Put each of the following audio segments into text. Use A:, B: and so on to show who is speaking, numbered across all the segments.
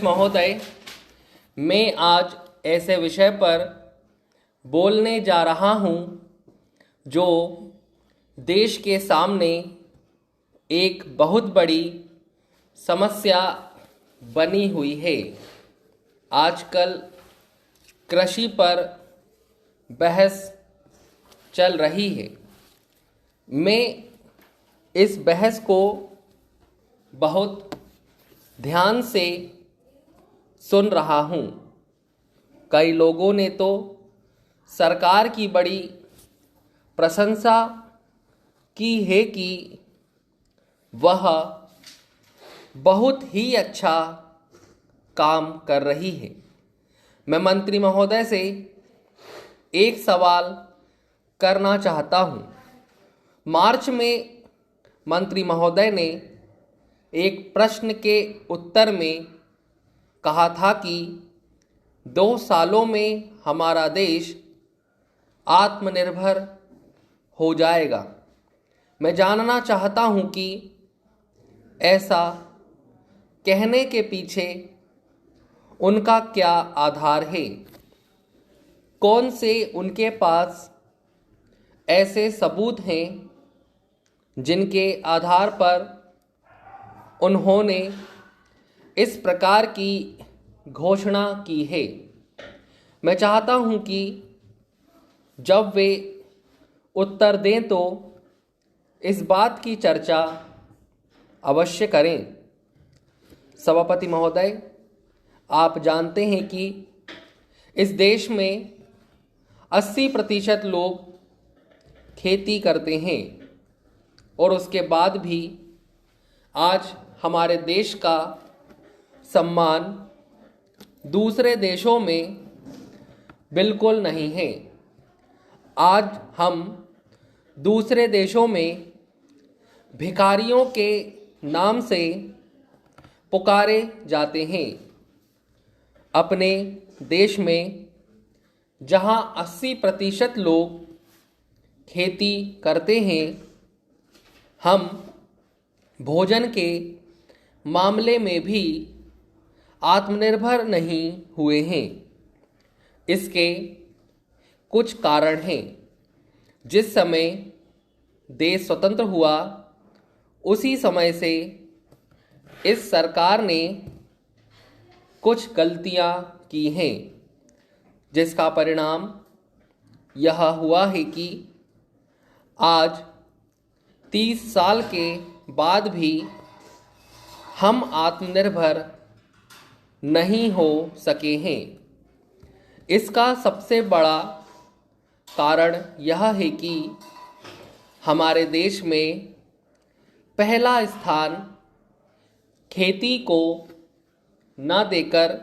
A: अध्यक्ष महोदय, मैं आज ऐसे विषय पर बोलने जा रहा हूं जो देश के सामने एक बहुत बड़ी समस्या बनी हुई है। आजकल कृषि पर बहस चल रही है। मैं इस बहस को बहुत ध्यान से सुन रहा हूँ। कई लोगों ने तो सरकार की बड़ी प्रशंसा की है कि वह बहुत ही अच्छा काम कर रही है। मैं मंत्री महोदय से एक सवाल करना चाहता हूँ। मार्च में मंत्री महोदय ने एक प्रश्न के उत्तर में कहा था कि 2 सालों में हमारा देश आत्मनिर्भर हो जाएगा। मैं जानना चाहता हूं कि ऐसा कहने के पीछे उनका क्या आधार है। कौन से उनके पास ऐसे सबूत हैं जिनके आधार पर उन्होंने इस प्रकार की घोषणा की है। मैं चाहता हूं कि जब वे उत्तर दें तो इस बात की चर्चा अवश्य करें। सभापति महोदय, आप जानते हैं कि इस देश में 80% लोग खेती करते हैं और उसके बाद भी आज हमारे देश का सम्मान दूसरे देशों में बिल्कुल नहीं है। आज हम दूसरे देशों में भिखारियों के नाम से पुकारे जाते हैं। अपने देश में जहां 80% लोग खेती करते हैं, हम भोजन के मामले में भी आत्मनिर्भर नहीं हुए हैं। इसके कुछ कारण हैं। जिस समय देश स्वतंत्र हुआ उसी समय से इस सरकार ने कुछ गलतियां की हैं, जिसका परिणाम यह हुआ है कि आज 30 साल के बाद भी हम आत्मनिर्भर नहीं हो सके हैं। इसका सबसे बड़ा कारण यह है कि हमारे देश में पहला स्थान खेती को न देकर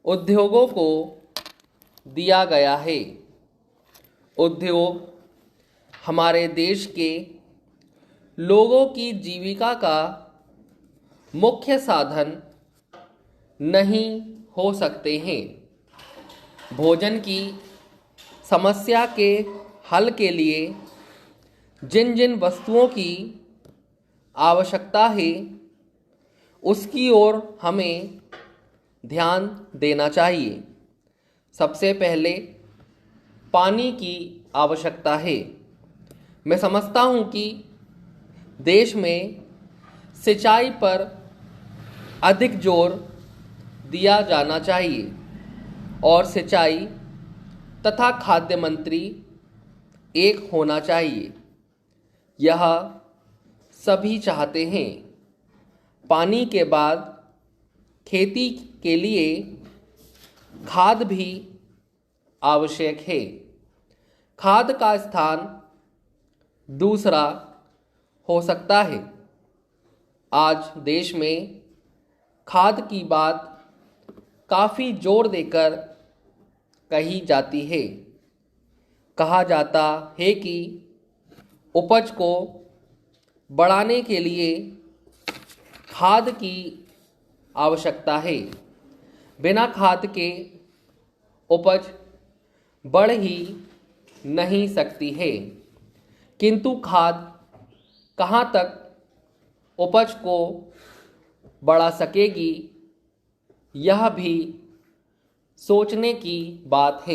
A: उद्योगों को दिया गया है। उद्योग हमारे देश के लोगों की जीविका का मुख्य साधन नहीं हो सकते हैं। भोजन की समस्या के हल के लिए जिन जिन वस्तुओं की आवश्यकता है उसकी ओर हमें ध्यान देना चाहिए। सबसे पहले पानी की आवश्यकता है। मैं समझता हूँ कि देश में सिंचाई पर अधिक जोर दिया जाना चाहिए और सिंचाई तथा खाद्य मंत्री एक होना चाहिए। यह सभी चाहते हैं। पानी के बाद खेती के लिए खाद भी आवश्यक है। खाद का स्थान दूसरा हो सकता है। आज देश में खाद की बात काफ़ी जोर देकर कही जाती है। कहा जाता है कि उपज को बढ़ाने के लिए खाद की आवश्यकता है। बिना खाद के उपज बढ़ ही नहीं सकती है। किंतु खाद कहाँ तक उपज को बढ़ा सकेगी, यह भी सोचने की बात है।